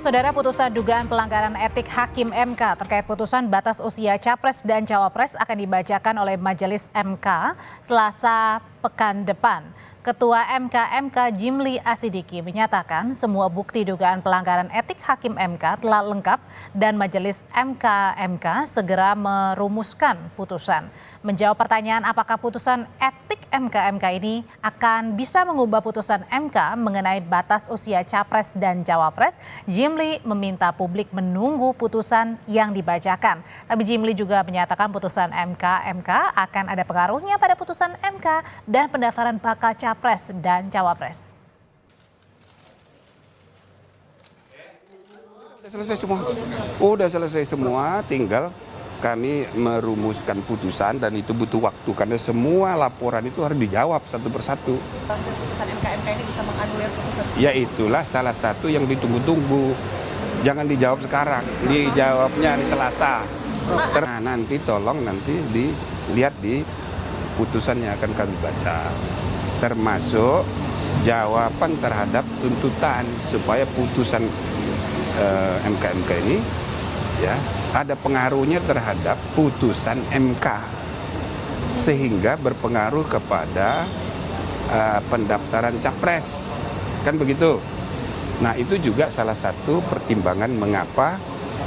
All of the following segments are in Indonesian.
Saudara, putusan dugaan pelanggaran etik Hakim MK terkait putusan batas usia Capres dan Cawapres akan dibacakan oleh Majelis MK Selasa pekan depan. Ketua MK Jimli Asidiki menyatakan semua bukti dugaan pelanggaran etik Hakim MK telah lengkap dan Majelis MK segera merumuskan putusan. Menjawab pertanyaan apakah putusan etik MK ini akan bisa mengubah putusan MK mengenai batas usia Capres dan Cawapres, Jimli meminta publik menunggu putusan yang dibacakan. Tapi Jimli juga menyatakan putusan MK akan ada pengaruhnya pada putusan MK dan pendaftaran bakal Capres dan Cawapres. Udah selesai semua, tinggal kami merumuskan putusan dan itu butuh waktu karena semua laporan itu harus dijawab satu persatu. Putusan MK ini bisa menganulir putusan? Ya itulah salah satu yang ditunggu-tunggu. Jangan dijawab sekarang, dijawabnya di Selasa. Nah, nanti tolong dilihat di putusan yang akan kami baca. Termasuk jawaban terhadap tuntutan supaya putusan MK ini ya ada pengaruhnya terhadap putusan MK sehingga berpengaruh kepada pendaftaran capres, kan begitu. Nah, itu juga salah satu pertimbangan mengapa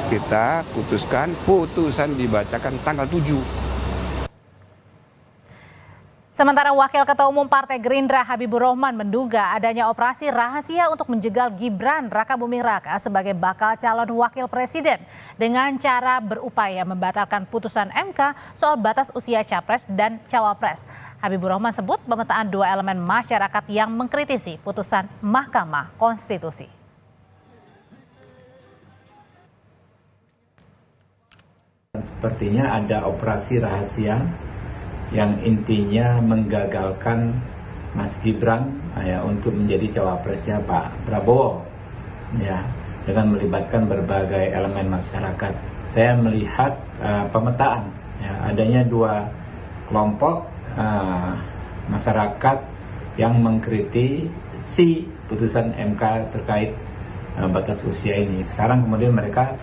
kita putuskan putusan dibacakan tanggal 7. Sementara Wakil Ketua Umum Partai Gerindra Habibur Rahman menduga adanya operasi rahasia untuk menjegal Gibran Rakabuming Raka sebagai bakal calon wakil presiden dengan cara berupaya membatalkan putusan MK soal batas usia Capres dan Cawapres. Habibur Rahman sebut pemetaan dua elemen masyarakat yang mengkritisi putusan Mahkamah Konstitusi. Sepertinya ada operasi rahasia yang intinya menggagalkan Mas Gibran ya, untuk menjadi cawapresnya Pak Prabowo ya, dengan melibatkan berbagai elemen masyarakat. Saya melihat pemetaan ya, adanya dua kelompok masyarakat yang mengkritisi putusan MK terkait batas usia ini. Sekarang kemudian mereka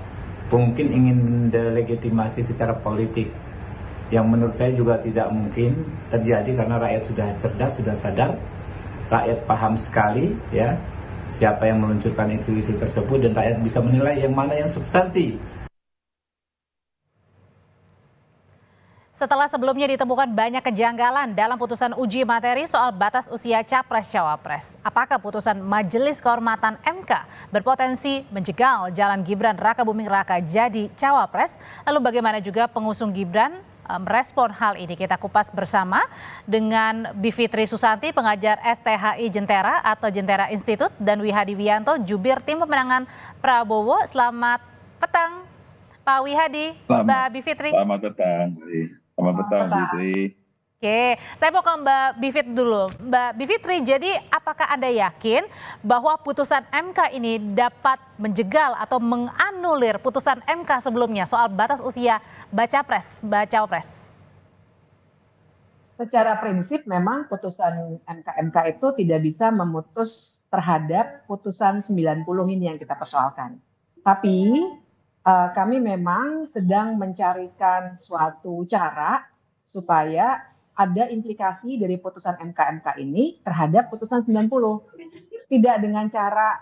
mungkin ingin mendelegitimasi secara politik, yang menurut saya juga tidak mungkin terjadi karena rakyat sudah cerdas, sudah sadar, rakyat paham sekali ya siapa yang meluncurkan isu-isu tersebut dan rakyat bisa menilai yang mana yang substansi. Setelah sebelumnya ditemukan banyak kejanggalan dalam putusan uji materi soal batas usia Capres-Cawapres, apakah putusan Majelis Kehormatan MK berpotensi menjegal jalan Gibran Rakabuming Raka jadi Cawapres? Lalu bagaimana juga pengusung Gibran merespon hal ini? Kita kupas bersama dengan Bivitri Susanti, pengajar STHI Jentera atau Jentera Institute, dan Wihadi Wianto, jubir tim pemenangan Prabowo. Selamat petang, Pak Wihadi, Mbak Bivitri. Selamat petang, selamat petang, Bivitri. Oke, saya mau ke Mbak Bivit dulu. Mbak Bivitri, jadi apakah Anda yakin bahwa putusan MK ini dapat menjegal atau menganulir putusan MK sebelumnya soal batas usia Cawapres? Secara prinsip memang putusan MK itu tidak bisa memutus terhadap putusan 90 ini yang kita persoalkan. Tapi kami memang sedang mencarikan suatu cara supaya ada implikasi dari putusan MK ini terhadap putusan 90. Tidak dengan cara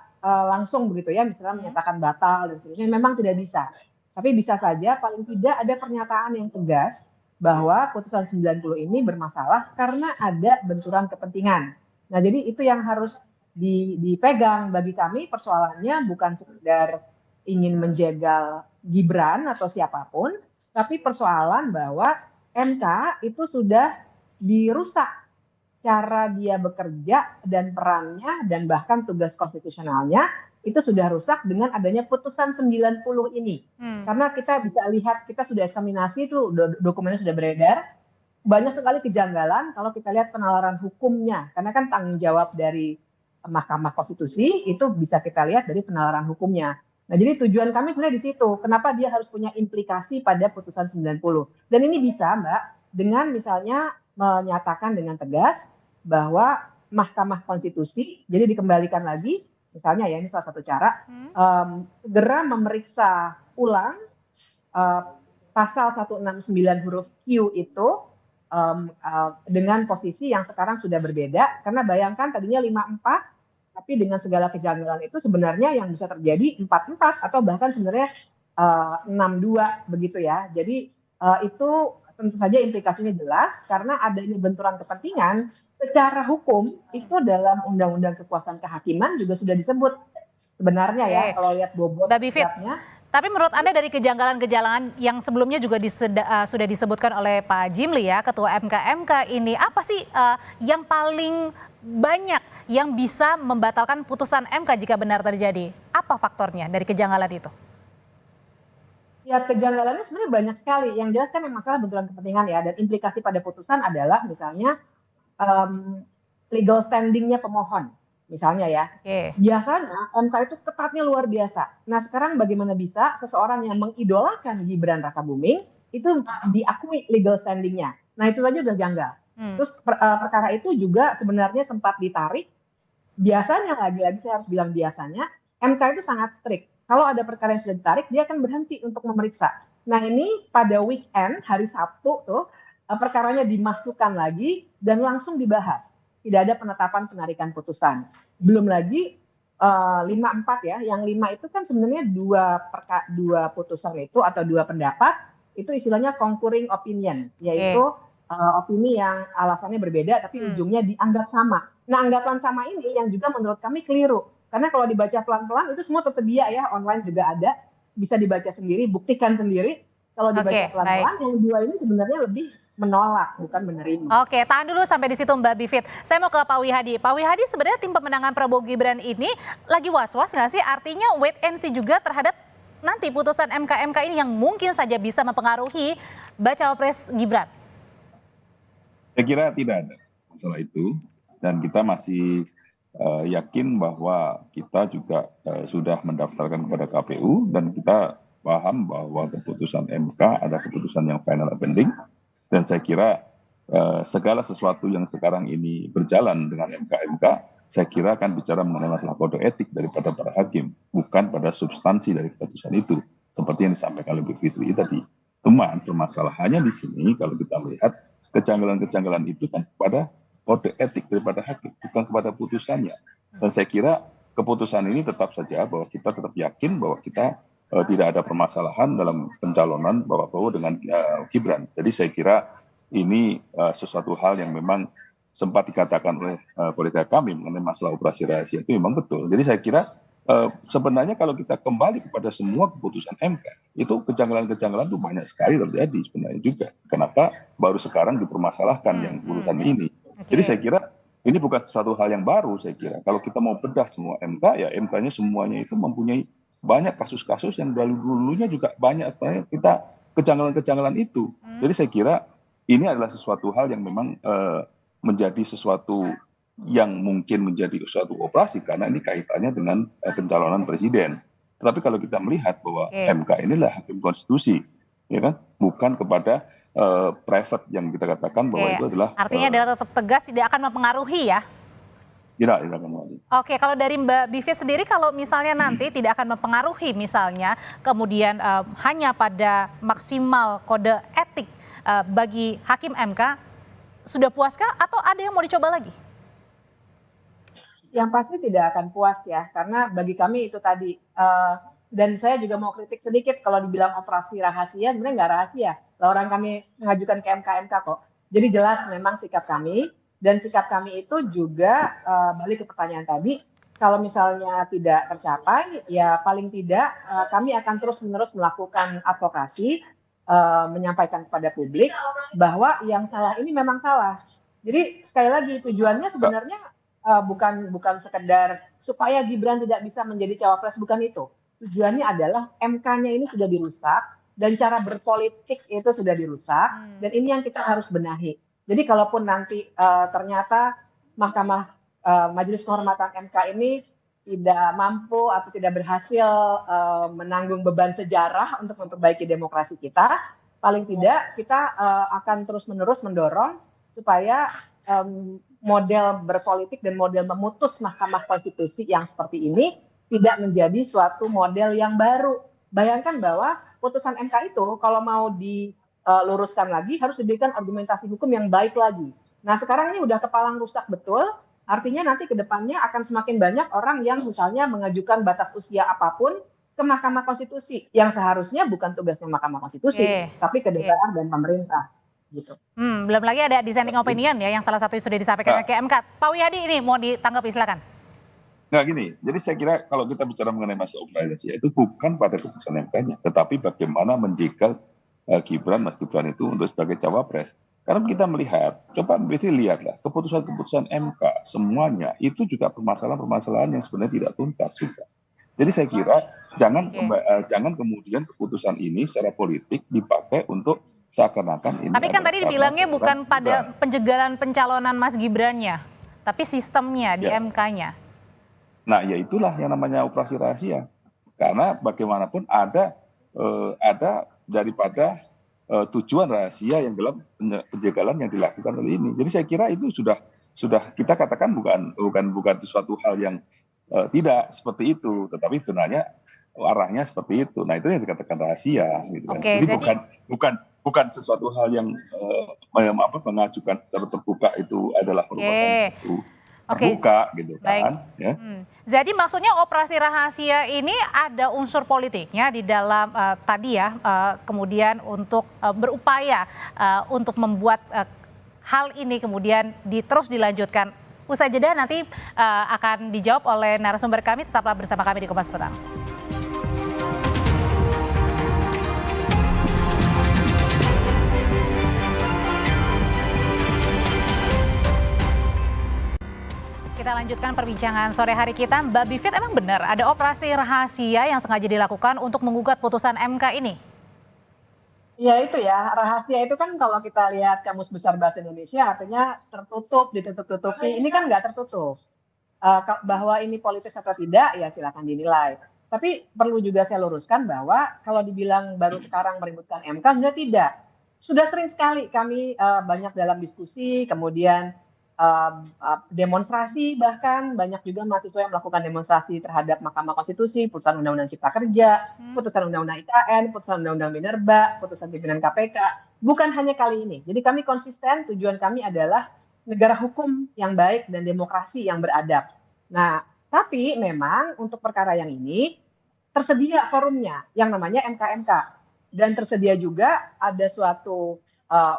langsung begitu ya, misalnya menyatakan batal dan sebagainya, memang tidak bisa. Tapi bisa saja paling tidak ada pernyataan yang tegas bahwa putusan 90 ini bermasalah karena ada benturan kepentingan. Nah, jadi itu yang harus dipegang. Bagi kami persoalannya bukan sekedar ingin menjegal Gibran atau siapapun, tapi persoalan bahwa MK itu sudah dirusak cara dia bekerja dan perannya dan bahkan tugas konstitusionalnya itu sudah rusak dengan adanya putusan 90 ini. Karena kita bisa lihat, kita sudah eksaminasi itu, dokumennya sudah beredar, banyak sekali kejanggalan kalau kita lihat penalaran hukumnya, karena kan tanggung jawab dari Mahkamah Konstitusi itu bisa kita lihat dari penalaran hukumnya. Nah, jadi tujuan kami sebenarnya di situ, kenapa dia harus punya implikasi pada putusan 90. Dan ini bisa, Mbak, dengan misalnya menyatakan dengan tegas bahwa Mahkamah Konstitusi, jadi dikembalikan lagi misalnya ya ini salah satu cara, segera memeriksa ulang pasal 169 huruf Q itu dengan posisi yang sekarang sudah berbeda, karena bayangkan tadinya 54, tapi dengan segala kejanggalan itu sebenarnya yang bisa terjadi 44 atau bahkan sebenarnya 62 begitu ya. Jadi itu tentu saja implikasinya jelas karena adanya benturan kepentingan secara hukum itu dalam Undang-Undang Kekuasaan Kehakiman juga sudah disebut sebenarnya ya kalau lihat bobot Mbak Bivit, draftnya. tapi menurut Anda dari kejanggalan-kejanggalan yang sebelumnya juga sudah disebutkan oleh Pak Jimli ya, Ketua MK ini, apa sih yang paling banyak yang bisa membatalkan putusan MK jika benar terjadi? Apa faktornya dari kejanggalan itu? Ya kejanggalannya sebenarnya banyak sekali. Yang jelas kan yang masalah benturan kepentingan ya, dan implikasi pada putusan adalah misalnya legal standingnya pemohon, misalnya ya. Biasanya MK itu ketatnya luar biasa. Nah sekarang bagaimana bisa seseorang yang mengidolakan Gibran Rakabuming itu diakui legal standingnya. Nah itu saja udah janggal. Terus perkara itu juga sebenarnya sempat ditarik. Biasanya lagi-lagi saya harus bilang biasanya, MK itu sangat strict. Kalau ada perkara yang sudah ditarik, dia akan berhenti untuk memeriksa. Nah ini pada weekend, hari Sabtu tuh, perkaranya dimasukkan lagi dan langsung dibahas. Tidak ada penetapan penarikan putusan. Belum lagi 54 ya, yang 5 itu kan sebenarnya dua putusan itu atau dua pendapat, itu istilahnya concurring opinion, yaitu opini yang alasannya berbeda tapi ujungnya dianggap sama. Nah anggapan sama ini yang juga menurut kami keliru. Karena kalau dibaca pelan-pelan itu semua tersedia ya, online juga ada, bisa dibaca sendiri, buktikan sendiri. Kalau dibaca pelan-pelan, yang dua ini sebenarnya lebih menolak, bukan menerima. Oke, tahan dulu sampai di situ Mbak Bivit. Saya mau ke Pak Wihadi. Pak Wihadi, sebenarnya tim pemenangan Prabowo Gibran ini lagi was-was nggak sih? Artinya wait and see juga terhadap nanti putusan MK ini yang mungkin saja bisa mempengaruhi bacawa pres Gibran. Saya kira tidak ada masalah itu, dan kita masih yakin bahwa kita juga sudah mendaftarkan kepada KPU, dan kita paham bahwa keputusan MK ada keputusan yang final and binding, dan saya kira segala sesuatu yang sekarang ini berjalan dengan MK, saya kira akan bicara mengenai masalah kode etik daripada para hakim, bukan pada substansi dari keputusan itu, seperti yang disampaikan oleh Bu Fitri tadi. Cuman permasalahannya di sini kalau kita melihat kejanggalan-kejanggalan itu kan kepada kode etik daripada hakim, bukan kepada putusannya. Dan saya kira keputusan ini tetap saja bahwa kita tetap yakin bahwa kita tidak ada permasalahan dalam pencalonan Bapak Prabowo dengan Gibran. Jadi saya kira ini sesuatu hal yang memang sempat dikatakan oleh kolega kami mengenai masalah operasi rahasia itu memang betul. Jadi saya kira sebenarnya kalau kita kembali kepada semua keputusan MK, itu kejanggalan-kejanggalan itu banyak sekali terjadi sebenarnya juga. Kenapa baru sekarang dipermasalahkan yang urusan ini? Jadi saya kira ini bukan sesuatu hal yang baru saya kira. Kalau kita mau bedah semua MK, ya MK-nya semuanya itu mempunyai banyak kasus-kasus yang dulunya juga banyak kita kejanggalan-kejanggalan itu. Jadi saya kira ini adalah sesuatu hal yang memang menjadi sesuatu yang mungkin menjadi suatu operasi karena ini kaitannya dengan pencalonan presiden. Tetapi kalau kita melihat bahwa MK inilah hakim konstitusi, ya kan, bukan kepada private yang kita katakan bahwa itu adalah artinya adalah tetap tegas tidak akan mempengaruhi ya. Tidak akan mempengaruhi. Oke, kalau dari Mbak Bivit sendiri kalau misalnya nanti tidak akan mempengaruhi misalnya kemudian hanya pada maksimal kode etik bagi hakim MK, sudah puaskah atau ada yang mau dicoba lagi? Yang pasti tidak akan puas ya, karena bagi kami itu tadi, dan saya juga mau kritik sedikit kalau dibilang operasi rahasia, sebenarnya nggak rahasia. Lah orang kami mengajukan ke MK kok. Jadi jelas memang sikap kami, dan sikap kami itu juga balik ke pertanyaan tadi, kalau misalnya tidak tercapai, ya paling tidak kami akan terus-menerus melakukan advokasi, menyampaikan kepada publik bahwa yang salah ini memang salah. Jadi sekali lagi tujuannya sebenarnya bukan sekedar supaya Gibran tidak bisa menjadi cawapres, bukan itu. Tujuannya adalah MK-nya ini sudah dirusak dan cara berpolitik itu sudah dirusak, dan ini yang kita harus benahi. Jadi kalaupun nanti ternyata Mahkamah Majelis Kehormatan MK ini tidak mampu atau tidak berhasil menanggung beban sejarah untuk memperbaiki demokrasi kita, paling tidak kita akan terus-menerus mendorong supaya model berpolitik dan model memutus Mahkamah Konstitusi yang seperti ini tidak menjadi suatu model yang baru. Bayangkan bahwa putusan MK itu kalau mau diluruskan lagi harus diberikan argumentasi hukum yang baik lagi. Nah sekarang ini udah kepalang rusak betul, artinya nanti ke depannya akan semakin banyak orang yang misalnya mengajukan batas usia apapun ke Mahkamah Konstitusi, yang seharusnya bukan tugasnya Mahkamah Konstitusi, tapi ke DPR dan pemerintah. Gitu. Belum lagi ada dissenting opinion ya, yang salah satu sudah disampaikan ke MK. Pak Wihadi ini mau ditanggapi, silakan. Nah gini, jadi saya kira kalau kita bicara mengenai masalah optimalisasi itu bukan pada keputusan MK-nya, tetapi bagaimana menjegal Mas Gibran itu untuk sebagai cawapres. Karena kita melihat, coba berarti lihatlah keputusan-keputusan MK semuanya itu juga permasalahan-permasalahan yang sebenarnya tidak tuntas juga. Jadi saya kira jangan kemudian keputusan ini secara politik dipakai untuk seakan-akan ini. Tapi kan tadi dibilangnya bukan pada penjegalan pencalonan Mas Gibrannya, tapi sistemnya di MK-nya. Nah, ya itulah yang namanya operasi rahasia. Karena bagaimanapun ada daripada tujuan rahasia yang dalam penjagalan yang dilakukan oleh ini. Jadi saya kira itu sudah kita katakan bukan suatu hal yang tidak seperti itu, tetapi sebenarnya arahnya seperti itu. Nah, itu yang dikatakan rahasia gitu kan. Jadi bukan sesuatu hal yang mengajukan secara terbuka itu adalah merupakan itu terbuka gitu kan. Ya. Jadi maksudnya operasi rahasia ini ada unsur politiknya di dalam tadi ya, kemudian untuk berupaya untuk membuat hal ini kemudian terus dilanjutkan. Usai jeda nanti akan dijawab oleh narasumber kami. Tetaplah bersama kami di Kompas Petang. Kita lanjutkan perbincangan sore hari kita. Mbak Bivit, emang benar ada operasi rahasia yang sengaja dilakukan untuk menggugat putusan MK ini? Ya itu ya, rahasia itu kan kalau kita lihat Kamus Besar Bahasa Indonesia artinya tertutup, ditutup-tutupi. Ini kan nggak tertutup. Bahwa ini politis atau tidak ya silakan dinilai. Tapi perlu juga saya luruskan bahwa kalau dibilang baru sekarang meributkan MK, sebenarnya tidak. Sudah sering sekali kami banyak dalam diskusi, kemudian demonstrasi, bahkan banyak juga mahasiswa yang melakukan demonstrasi terhadap Mahkamah Konstitusi, putusan Undang-Undang Cipta Kerja, putusan Undang-Undang IKN, putusan Undang-Undang Minerba, putusan pimpinan KPK. Bukan hanya kali ini. Jadi kami konsisten, tujuan kami adalah negara hukum yang baik dan demokrasi yang beradab. Nah, tapi memang untuk perkara yang ini tersedia forumnya yang namanya MK-MK. Dan tersedia juga ada suatu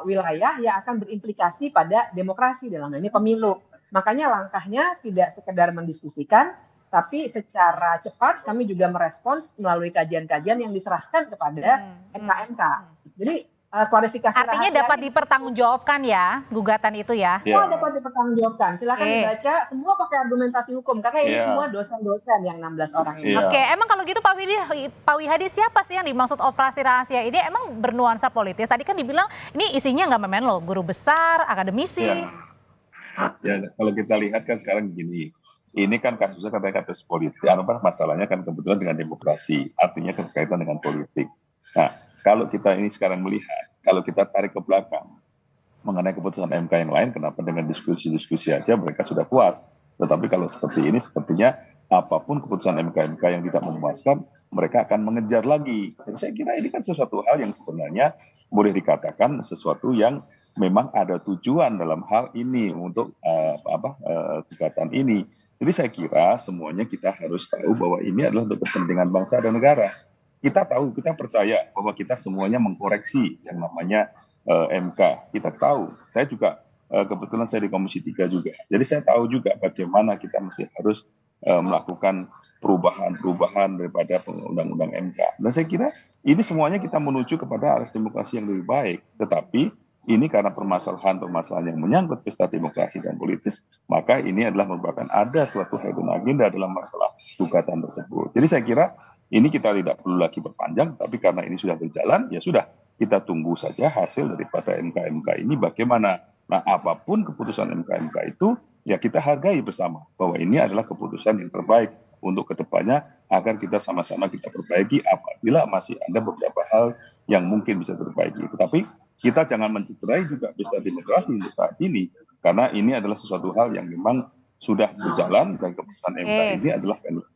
wilayah yang akan berimplikasi pada demokrasi dalam hal ini pemilu. Makanya langkahnya tidak sekedar mendiskusikan, tapi secara cepat kami juga merespons melalui kajian-kajian yang diserahkan kepada MK-MK. Jadi klarifikasi artinya dapat dipertanggungjawabkan ya gugatan itu ya? Semua dapat dipertanggungjawabkan. Silakan dibaca, semua pakai argumentasi hukum karena ini semua dosen-dosen yang 16 orang ini. Oke, emang kalau gitu Pak Wihadi siapa sih yang dimaksud operasi rahasia ini? Emang bernuansa politis? Tadi kan dibilang ini isinya nggak main-main loh, guru besar, akademisi. Ya, kalau kita lihat kan sekarang gini, ini kan kasusnya katanya kasus politik, masalahnya kan kebetulan dengan demokrasi, artinya berkaitan dengan politik. Nah, kalau kita ini sekarang melihat, kalau kita tarik ke belakang mengenai keputusan MK yang lain, kenapa dengan diskusi-diskusi aja mereka sudah puas. Tetapi kalau seperti ini, sepertinya apapun keputusan MK-MK yang tidak memuaskan, mereka akan mengejar lagi. Jadi saya kira ini kan sesuatu hal yang sebenarnya boleh dikatakan sesuatu yang memang ada tujuan dalam hal ini untuk gugatan ini. Jadi saya kira semuanya kita harus tahu bahwa ini adalah untuk kepentingan bangsa dan negara. Kita tahu, kita percaya bahwa kita semuanya mengkoreksi yang namanya MK. Kita tahu, saya juga kebetulan saya di Komisi 3 juga. Jadi saya tahu juga bagaimana kita masih harus melakukan perubahan-perubahan daripada undang-undang MK. Dan saya kira ini semuanya kita menuju kepada arah demokrasi yang lebih baik. Tetapi ini karena permasalahan-permasalahan yang menyangkut pesta demokrasi dan politis, maka ini adalah merupakan ada suatu hidden agenda dalam masalah gugatan tersebut. Jadi saya kira ini kita tidak perlu lagi berpanjang, tapi karena ini sudah berjalan, ya sudah, kita tunggu saja hasil daripada MK-MK ini bagaimana. Nah, apapun keputusan MK-MK itu, ya kita hargai bersama, bahwa ini adalah keputusan yang terbaik untuk kedepannya, agar kita sama-sama kita perbaiki apabila masih ada beberapa hal yang mungkin bisa diperbaiki. Tetapi kita jangan mencederai juga pesta demokrasi untuk saat ini, Karena ini adalah sesuatu hal yang memang sudah berjalan dan keputusan MK ini adalah final.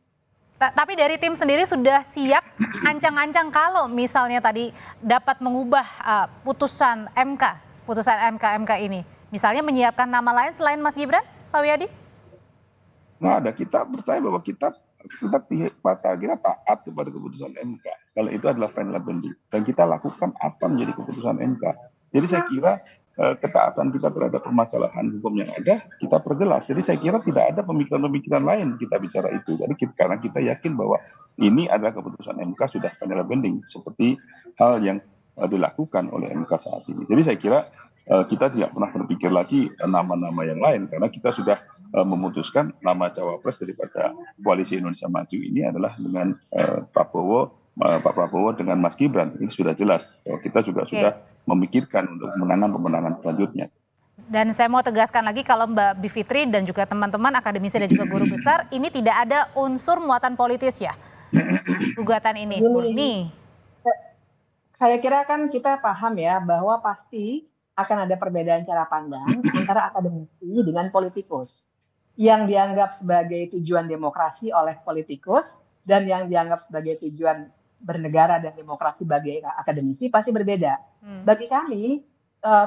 Tapi dari tim sendiri sudah siap ancang-ancang kalau misalnya tadi dapat mengubah putusan MK ini. Misalnya menyiapkan nama lain selain Mas Gibran, Pak Wiyadi? Nggak ada, kita percaya bahwa kita taat kepada keputusan MK. Kalau itu adalah final binding. Dan kita lakukan apa menjadi keputusan MK. Jadi saya kira ketaatan kita terhadap permasalahan hukum yang ada, kita perjelas. Jadi saya kira tidak ada pemikiran-pemikiran lain kita bicara itu. Jadi karena kita yakin bahwa ini adalah keputusan MK sudah final binding. Seperti hal yang dilakukan oleh MK saat ini. Jadi saya kira kita tidak pernah berpikir lagi nama-nama yang lain. Karena kita sudah memutuskan nama cawapres daripada Koalisi Indonesia Maju ini adalah dengan Pak Prabowo dengan Mas Gibran. Ini sudah jelas. Kita juga sudah memikirkan untuk pemenangan selanjutnya. Dan saya mau tegaskan lagi kalau Mbak Bivitri dan juga teman-teman akademisi dan juga guru besar, ini tidak ada unsur muatan politis ya, gugatan ini. Murni. Saya kira kan kita paham ya bahwa pasti akan ada perbedaan cara pandang antara akademisi dengan politikus. Yang dianggap sebagai tujuan demokrasi oleh politikus dan yang dianggap sebagai tujuan bernegara dan demokrasi bagi akademisi pasti berbeda. Bagi kami,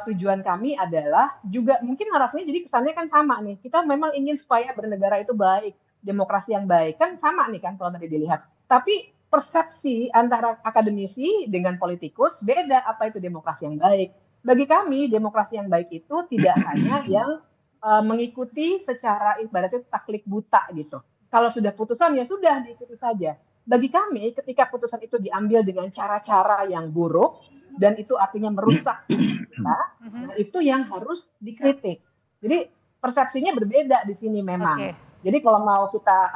tujuan kami adalah juga mungkin narasinya jadi kesannya kan sama nih. Kita memang ingin supaya bernegara itu baik, demokrasi yang baik. Kan sama nih kan kalau tadi dilihat. Tapi persepsi antara akademisi dengan politikus beda apa itu demokrasi yang baik. Bagi kami, demokrasi yang baik itu tidak hanya yang mengikuti secara ibaratnya taklid buta gitu. Kalau sudah putusan ya sudah diikuti saja. Bagi kami ketika putusan itu diambil dengan cara-cara yang buruk dan itu artinya merusak kita, itu yang harus dikritik. Jadi persepsinya berbeda di sini memang. Jadi kalau mau kita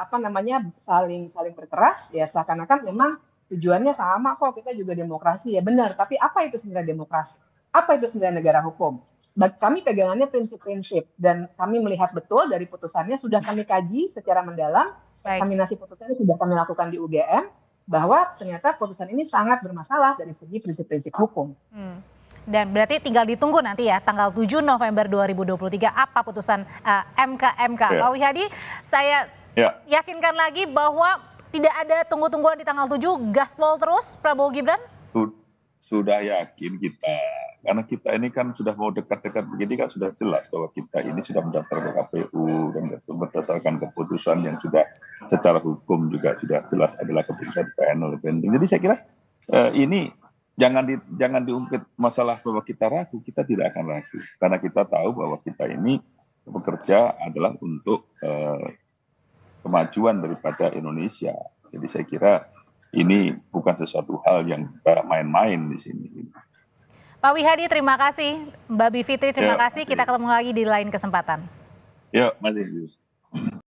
saling berkeras ya seakan-akan memang tujuannya sama kok, kita juga demokrasi ya benar. Tapi apa itu sebenarnya demokrasi? Apa itu sebenarnya negara hukum? Kami pegangannya prinsip-prinsip dan kami melihat betul dari putusannya sudah kami kaji secara mendalam. Eksaminasi putusannya sudah kami lakukan di UGM bahwa ternyata putusan ini sangat bermasalah dari segi prinsip-prinsip hukum. Dan berarti tinggal ditunggu nanti ya tanggal 7 November 2023 apa putusan MK. Pak Wiyadi, saya yakinkan lagi bahwa tidak ada tunggu-tungguan di tanggal 7, gaspol terus Prabowo Gibran? Sudah yakin kita, karena kita ini kan sudah mau dekat-dekat begini kan sudah jelas bahwa kita ini sudah mendaftar ke KPU dan berdasarkan keputusan yang sudah secara hukum juga sudah jelas adalah keputusan final binding. Jadi saya kira ini jangan diungkit masalah bahwa kita ragu, kita tidak akan ragu karena kita tahu bahwa kita ini bekerja adalah untuk kemajuan daripada Indonesia. Jadi saya kira ini bukan sesuatu hal yang main-main di sini. Pak Wiyadi, terima kasih. Mbak Bivitri, terima kasih. Kita ketemu lagi di lain kesempatan. Yuk, masih.